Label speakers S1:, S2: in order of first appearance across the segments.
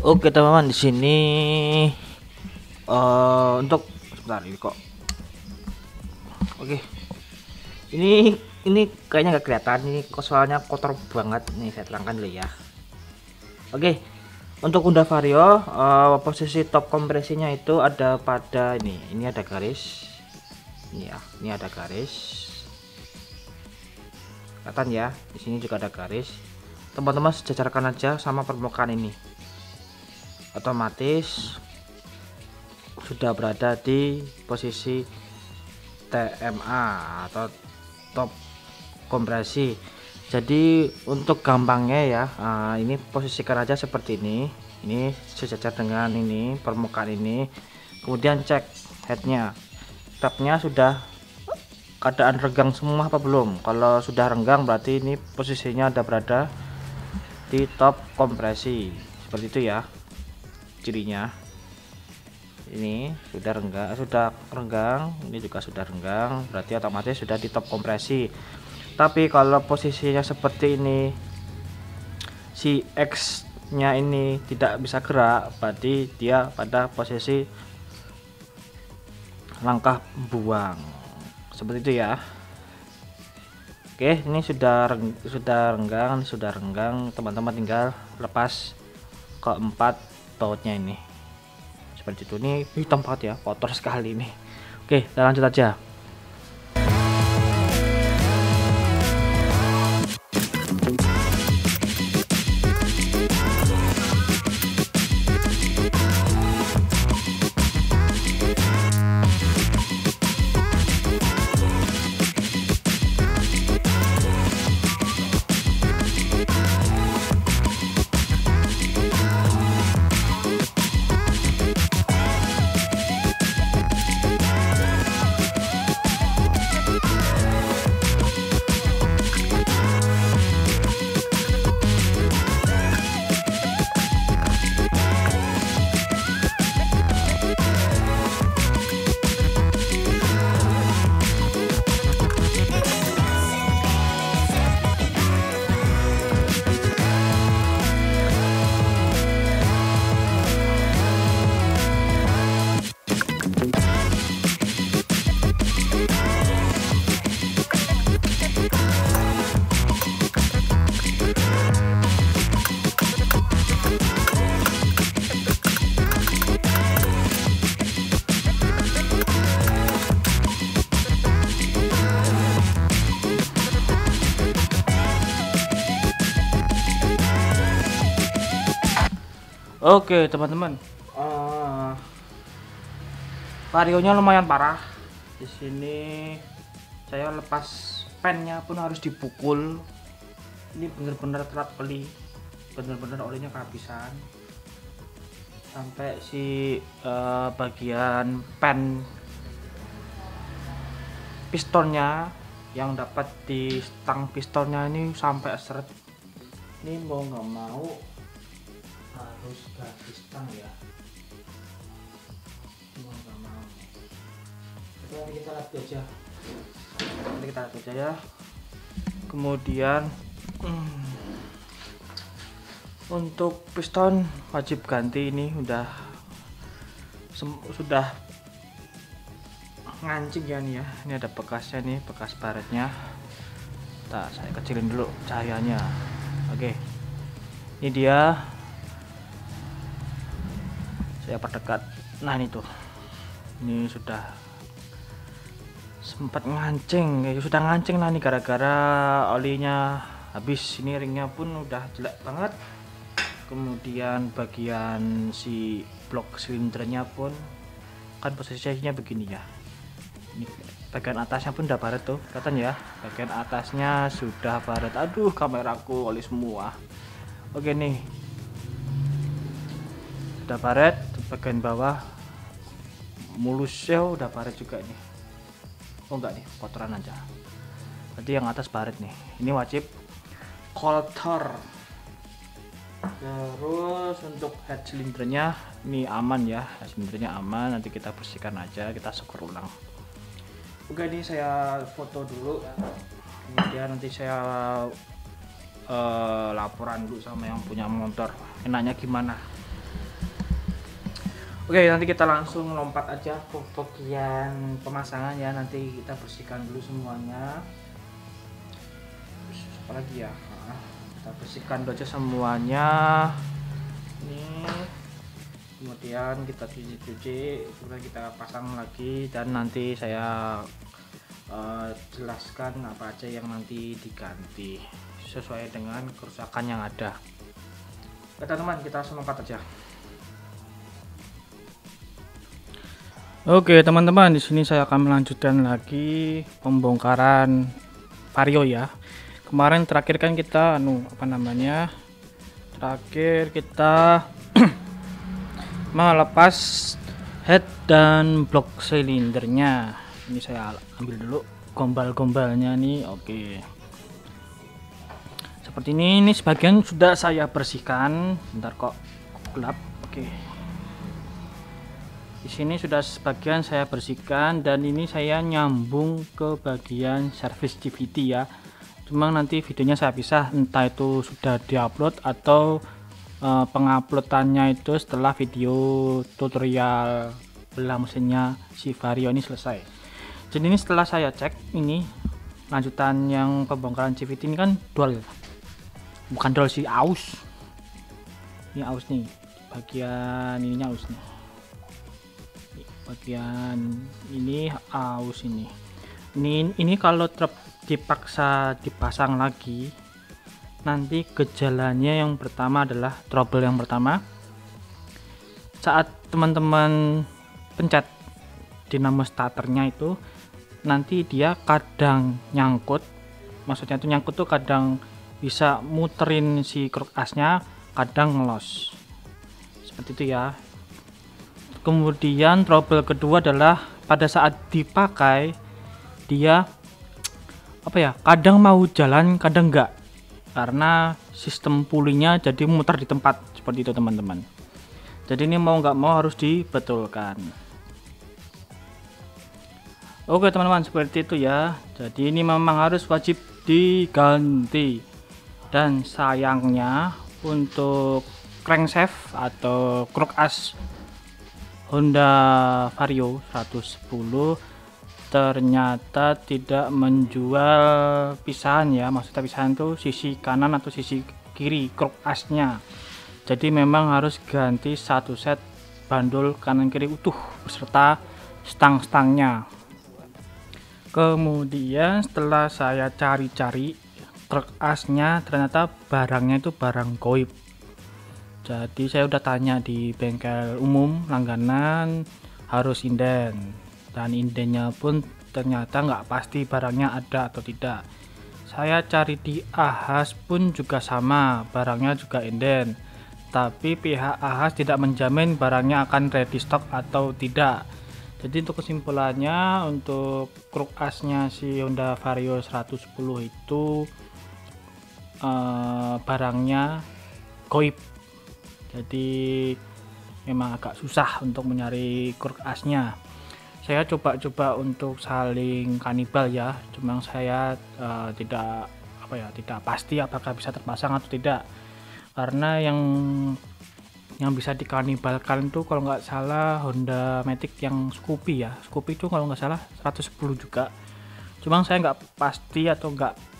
S1: Oke teman-teman, di sini untuk sebentar ini kok. Oke, ini kayaknya nggak kelihatan ini kok, soalnya kotor banget nih. Saya terangkan dulu ya. Oke, untuk Honda Vario, posisi top kompresinya itu ada pada ini ada garis. Ini ya, ini ada garis. Kelihatan ya, di sini juga ada garis. Teman-teman sejajarkan aja sama permukaan ini. Otomatis sudah berada di posisi TMA atau top kompresi. Jadi untuk gampangnya ya, ini posisikan aja seperti ini sejajar dengan ini permukaan ini, kemudian cek headnya, tabnya sudah keadaan renggang semua apa belum. Kalau sudah renggang berarti ini posisinya ada berada di top kompresi, seperti itu ya cirinya. Ini sudah renggang, ini juga sudah renggang, berarti otomatis sudah di top kompresi. Tapi kalau posisinya seperti ini, si X nya ini tidak bisa gerak, berarti dia pada posisi langkah buang, seperti itu ya. Oke, ini sudah renggang, teman-teman tinggal lepas keempat bautnya ini, seperti itu. Ini hitam banget ya, kotor sekali ini. Oke, kita lanjut aja. Oke teman-teman, varionya lumayan parah. Di sini saya lepas pennya pun harus dipukul. Ini bener-bener telat beli, bener-bener olinya kehabisan. Sampai si bagian pen pistonnya yang dapat di stang pistonnya ini sampai seret. Ini mau nggak mau harus ganti stang ya, mau nggak mau. Itu nanti kita lihat aja, ya. Kemudian untuk piston wajib ganti, ini sudah ngancing ya nih ya. Ini ada bekasnya nih, bekas baretnya. Saya kecilin dulu cahayanya. Oke, ini dia. Saya perdekat. Nah ini tuh, ini sudah sempat ngancing, sudah ngancing. Nah ini gara-gara olinya habis. Ini ringnya pun udah jelek banget. Kemudian bagian si blok silindernya pun kan posisinya begini ya. Ini bagian atasnya pun udah baret tuh, kelihatan ya. Bagian atasnya sudah baret. Aduh, kameraku oli semua. Oke nih, udah baret. Bagian bawah mulus ya udah baret juga ini. Oh enggak nih, kotoran aja. Berarti yang atas baret nih. Ini wajib kotor. Terus untuk head silindernya ini aman ya, head silindernya aman. Nanti kita bersihkan aja, kita syukur ulang. Oke, ini saya foto dulu. Kemudian nanti saya laporan dulu sama yang punya motor, enaknya gimana. Oke, nanti kita langsung lompat aja ke bagian pemasangan ya. Nanti kita bersihkan dulu semuanya. Apalagi ya, kita bersihkan dulu aja semuanya. Ini kemudian kita cuci-cuci, kemudian kita pasang lagi, dan nanti saya jelaskan apa aja yang nanti diganti sesuai dengan kerusakan yang ada. Oke teman-teman, kita langsung lompat aja. Oke teman-teman, di sini saya akan melanjutkan lagi pembongkaran vario ya. Kemarin terakhir kan kita terakhir kita melepas head dan blok silindernya. Ini saya ambil dulu gombal-gombalnya nih. Oke, seperti ini sebagian sudah saya bersihkan. Bentar kok gelap. Oke, di sini sudah sebagian saya bersihkan, dan ini saya nyambung ke bagian service DVD ya. Cuma nanti videonya saya pisah, entah itu sudah diupload atau penguploadannya itu setelah video tutorial belah mesinnya si vario ini selesai. Jadi ini setelah saya cek, ini lanjutan yang pembongkaran CVT ini kan dual, bukan dual sih, aus. Ini aus nih, bagian ininya aus nih. Bagian ini aus ini kalau dipaksa dipasang lagi, nanti gejalanya yang pertama adalah trouble. Yang pertama, saat teman-teman pencet dinamo starternya itu, nanti dia kadang nyangkut. Maksudnya itu nyangkut tuh kadang bisa muterin si kruk asnya, kadang ngelos seperti itu ya. Kemudian trouble kedua adalah pada saat dipakai dia kadang mau jalan kadang enggak, karena sistem pulinya jadi muter di tempat seperti itu teman-teman. Jadi ini mau nggak mau harus dibetulkan. Oke teman-teman, seperti itu ya. Jadi ini memang harus wajib diganti. Dan sayangnya untuk crankshaft atau kruk as Honda Vario 110 ternyata tidak menjual pisahan ya. Maksudnya pisahan itu sisi kanan atau sisi kiri kruk asnya. Jadi memang harus ganti satu set bandul kanan kiri utuh beserta stang-stangnya. Kemudian setelah saya cari-cari kruk asnya, ternyata barangnya itu barang goib. Jadi saya udah tanya di bengkel umum langganan harus inden, dan indennya pun ternyata nggak pasti barangnya ada atau tidak. Saya cari di Ahas pun juga sama, barangnya juga inden, tapi pihak Ahas tidak menjamin barangnya akan ready stock atau tidak. Jadi untuk kesimpulannya, untuk kruk asnya si Honda Vario 110 itu barangnya goib. Jadi memang agak susah untuk mencari kruk asnya. Saya coba-coba untuk saling kanibal ya, cuma saya tidak pasti apakah bisa terpasang atau tidak, karena yang bisa dikanibalkan tuh kalau nggak salah Honda Matic yang Scoopy ya. Scoopy itu kalau nggak salah 110 juga, cuma saya nggak pasti atau nggak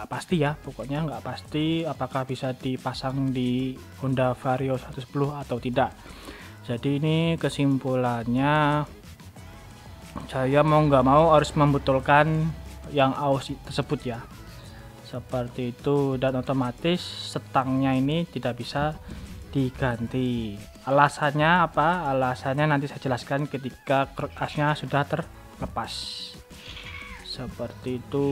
S1: pasti ya, pokoknya nggak pasti apakah bisa dipasang di Honda Vario 110 atau tidak. Jadi ini kesimpulannya, saya mau nggak mau harus membetulkan yang aus tersebut ya, seperti itu, dan otomatis setangnya ini tidak bisa diganti. Alasannya apa? Alasannya nanti saya jelaskan ketika kruk asnya sudah terlepas. Seperti itu.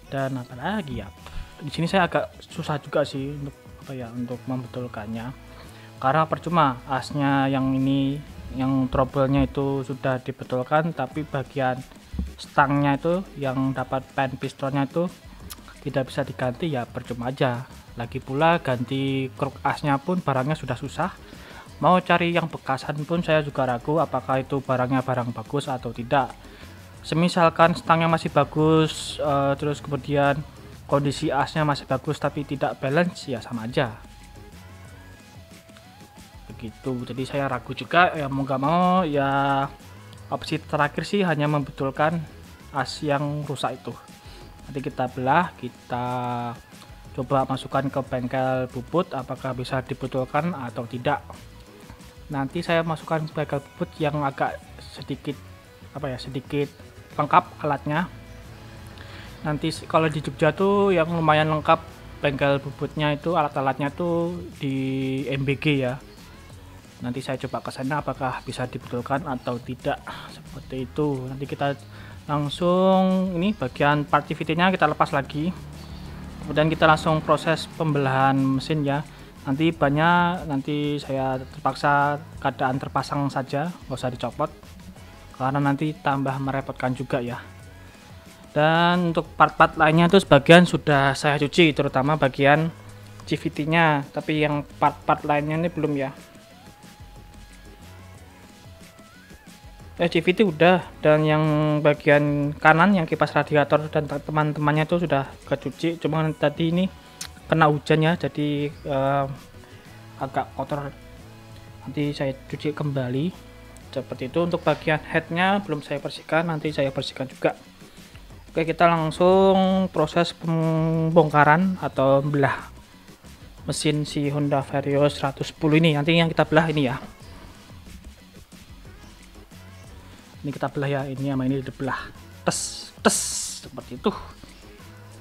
S1: Dan apa lagi ya, di sini saya agak susah juga sih untuk membetulkannya, karena percuma asnya yang ini, yang trouble-nya itu sudah dibetulkan, tapi bagian stangnya itu yang dapat pen pistonnya itu tidak bisa diganti, ya percuma aja. Lagi pula ganti kruk asnya pun barangnya sudah susah, mau cari yang bekasan pun saya juga ragu apakah itu barangnya barang bagus atau tidak. Semisalkan stangnya masih bagus, terus kemudian kondisi asnya masih bagus tapi tidak balance, ya sama aja.
S2: gitu. Jadi saya ragu juga ya, mau nggak mau ya opsi terakhir sih hanya membetulkan as yang rusak itu. Nanti kita belah, kita coba masukkan ke bengkel bubut apakah bisa dibetulkan atau tidak. Nanti saya masukkan bengkel bubut yang agak sedikit sedikit lengkap alatnya. Nanti kalau di Jogja tuh yang lumayan lengkap bengkel bubutnya itu, alat-alatnya tuh di MBG ya. Nanti saya coba ke sana apakah bisa dibetulkan atau tidak, seperti itu. Nanti kita langsung ini bagian part CVT-nya kita lepas lagi. Kemudian kita langsung proses pembelahan mesin ya. Nanti banyak, nanti saya terpaksa keadaan terpasang saja, nggak usah dicopot karena nanti tambah merepotkan juga ya. Dan untuk part-part lainnya itu sebagian sudah saya cuci, terutama bagian CVT-nya, tapi yang part-part lainnya ini belum ya. CVT udah, dan yang bagian kanan yang kipas radiator dan teman-temannya itu sudah kecuci, cuma tadi ini kena hujan ya, jadi agak kotor. Nanti saya cuci kembali seperti itu. Untuk bagian headnya belum saya bersihkan, nanti saya bersihkan juga. Oke, kita langsung proses pembongkaran atau belah mesin si Honda Vario 110 ini. Nanti yang kita belah ini ya. Ini kita belah ya, ini sama ini dibelah. Tes seperti itu.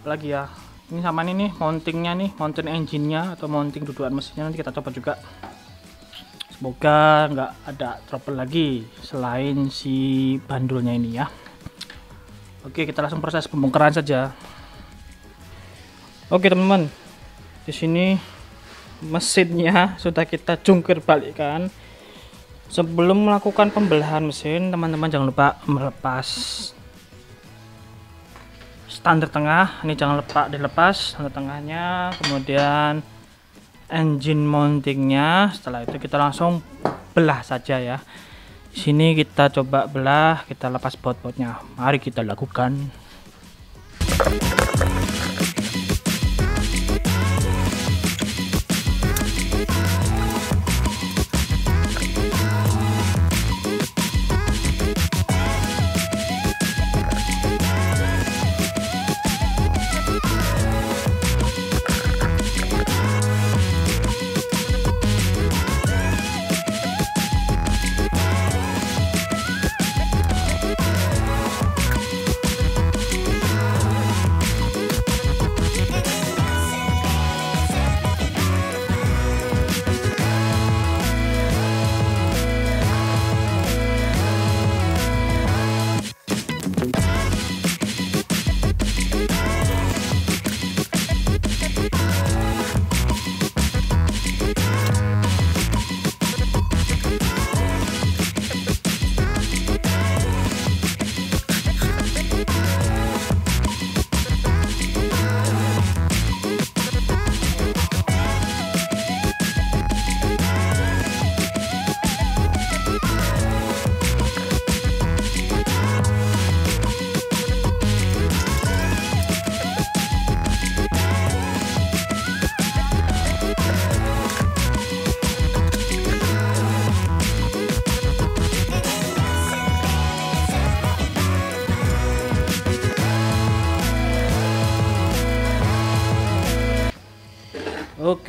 S2: Apalagi ya. Ini sama ini nih mountingnya nih, mounting engine-nya atau mounting dudukan mesinnya, nanti kita coba juga. Semoga nggak ada trouble lagi selain si bandulnya ini ya. Oke, kita langsung proses pembongkaran saja. Oke teman-teman, di sini mesinnya sudah kita jungkir balikkan. Sebelum melakukan pembelahan mesin, teman-teman jangan lupa melepas stander tengah. Ini jangan lupa dilepas stander tengahnya, kemudian engine mountingnya. Setelah itu kita langsung belah saja ya. Sini kita coba belah, kita lepas baut-bautnya. Mari kita lakukan.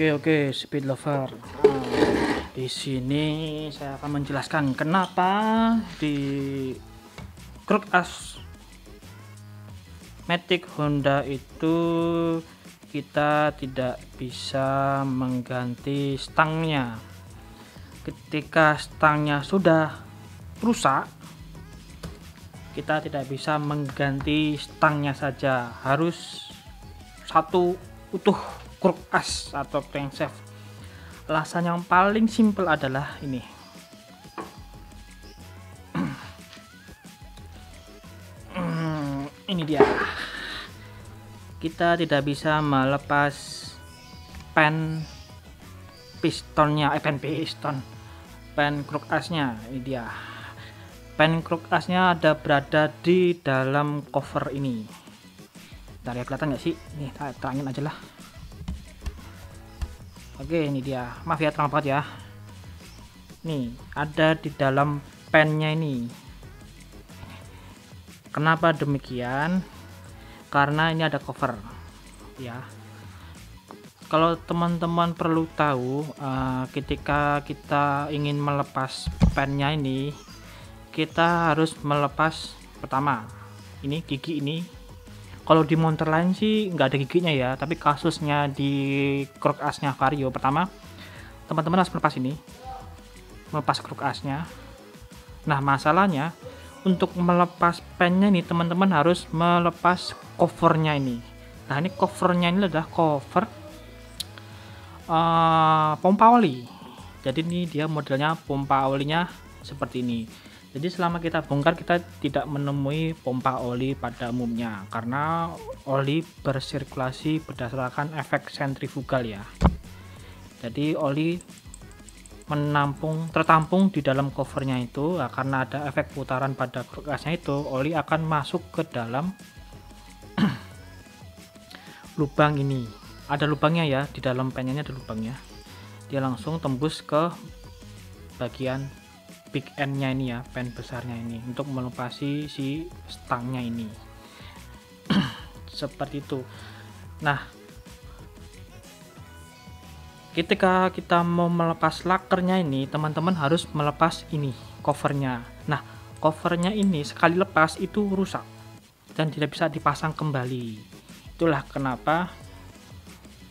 S2: Oke, speed lover. Di sini saya akan menjelaskan kenapa di kruk as Matic Honda itu kita tidak bisa mengganti stangnya. Ketika stangnya sudah rusak, kita tidak bisa mengganti stangnya saja, harus satu utuh kruk as atau crankshaft. Alasan yang paling simpel adalah ini. Ini dia. Kita tidak bisa melepas pen pistonnya, pen kruk asnya. Ini dia. Pen kruk asnya ada berada di dalam cover ini. Bentar ya, kelihatan nggak sih? Nih, terangin aja lah. Oke, ini dia. Maaf ya, terang banget ya. nih ada di dalam pennya ini. Kenapa demikian? Karena ini ada cover ya. Kalau teman-teman perlu tahu, ketika kita ingin melepas pennya ini, kita harus melepas pertama ini gigi ini. Kalau di montor lain sih nggak ada giginya ya, tapi kasusnya di kruk asnya Vario, pertama teman-teman harus melepas ini, melepas kruk asnya. Nah masalahnya untuk melepas pennya ini teman-teman harus melepas covernya ini. Nah ini covernya ini adalah cover pompa oli. Jadi ini dia modelnya pompa olinya seperti ini. Jadi selama kita bongkar kita tidak menemui pompa oli pada umumnya karena oli bersirkulasi berdasarkan efek sentrifugal ya. Jadi oli tertampung di dalam covernya itu, karena ada efek putaran pada kruk asnya itu, oli akan masuk ke dalam lubang ini. Ada lubangnya ya, di dalam pennya ada lubangnya. Dia langsung tembus ke bagian big end-nya ini ya, pen besarnya ini, untuk melepasi si stangnya ini. Seperti itu. Nah, ketika kita mau melepas lakernya ini, teman-teman harus melepas ini covernya. Nah, covernya ini sekali lepas itu rusak dan tidak bisa dipasang kembali. Itulah kenapa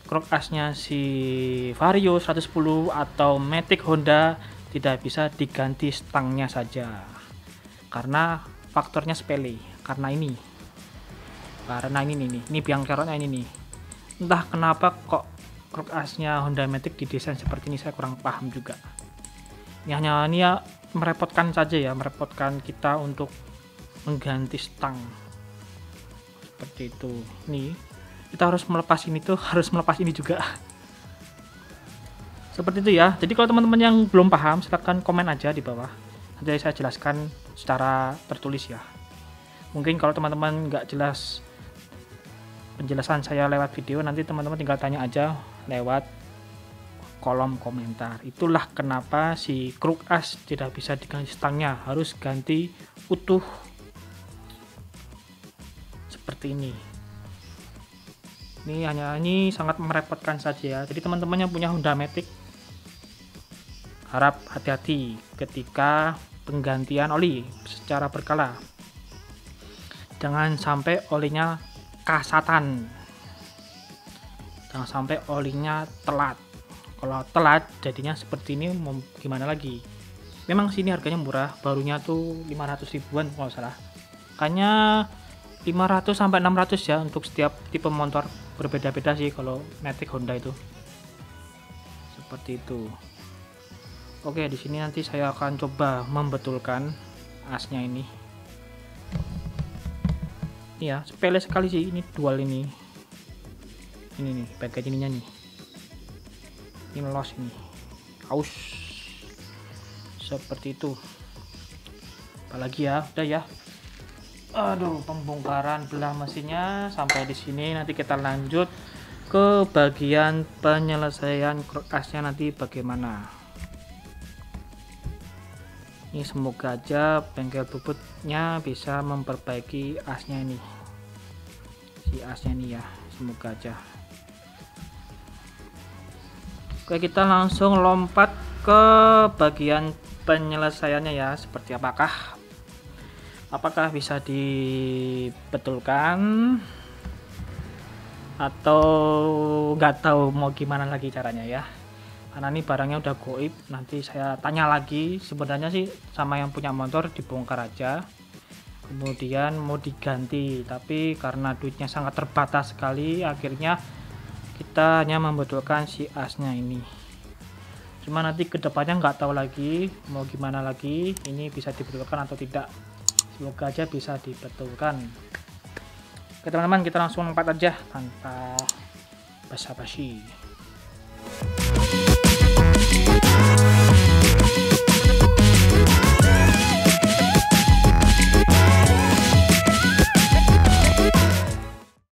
S2: kruk asnya si Vario 110 atau Matic Honda tidak bisa diganti stangnya saja, karena faktornya sepele. Karena ini nih, ini biang keroknya ini nih. Entah kenapa kok kruk asnya Honda Matic didesain seperti ini, saya kurang paham juga. Ini hanya ya merepotkan saja ya, merepotkan kita untuk mengganti stang seperti itu. Nih kita harus melepas ini tuh, harus melepas ini juga. Seperti itu ya. Jadi kalau teman-teman yang belum paham silahkan komen aja di bawah, nanti saya jelaskan secara tertulis ya. Mungkin kalau teman-teman nggak jelas penjelasan saya lewat video, nanti teman-teman tinggal tanya aja lewat kolom komentar. Itulah kenapa si kruk as tidak bisa diganti stangnya, harus ganti utuh seperti ini. Ini sangat merepotkan saja ya. Jadi teman-teman yang punya Honda Matic harap hati-hati ketika penggantian oli secara berkala. Jangan sampai olinya kasatan, jangan sampai olinya telat. Kalau telat jadinya seperti ini, mau gimana lagi. Memang sini harganya murah, barunya tuh 500 ribuan kalau salah. Kayaknya 500 sampai 600 ya untuk setiap tipe motor, berbeda-beda sih kalau Matic Honda itu. Seperti itu. Oke, di sini nanti saya akan coba membetulkan asnya ini. Ya, sepele sekali sih ini, dual ini. Ini nih bagian ininya nih. Ini los ini. Aus. Seperti itu. Apalagi ya, udah ya. Aduh, pembongkaran belah mesinnya sampai di sini. Nanti kita lanjut ke bagian penyelesaian kruk asnya nanti bagaimana. Ini semoga aja bengkel bubutnya bisa memperbaiki asnya ini, si asnya ini ya, semoga aja. Oke, kita langsung lompat ke bagian penyelesaiannya ya, seperti apakah bisa dibetulkan atau nggak tahu mau gimana lagi caranya ya, karena ini barangnya udah goib. Nanti saya tanya lagi. Sebenarnya sih sama yang punya motor dibongkar aja, kemudian mau diganti, tapi karena duitnya sangat terbatas sekali, akhirnya kita hanya membetulkan si asnya ini. Cuma nanti kedepannya nggak tahu lagi mau gimana lagi, ini bisa dibetulkan atau tidak. Semoga aja bisa dibetulkan. Oke teman-teman, kita langsung lompat aja tanpa basa-basi.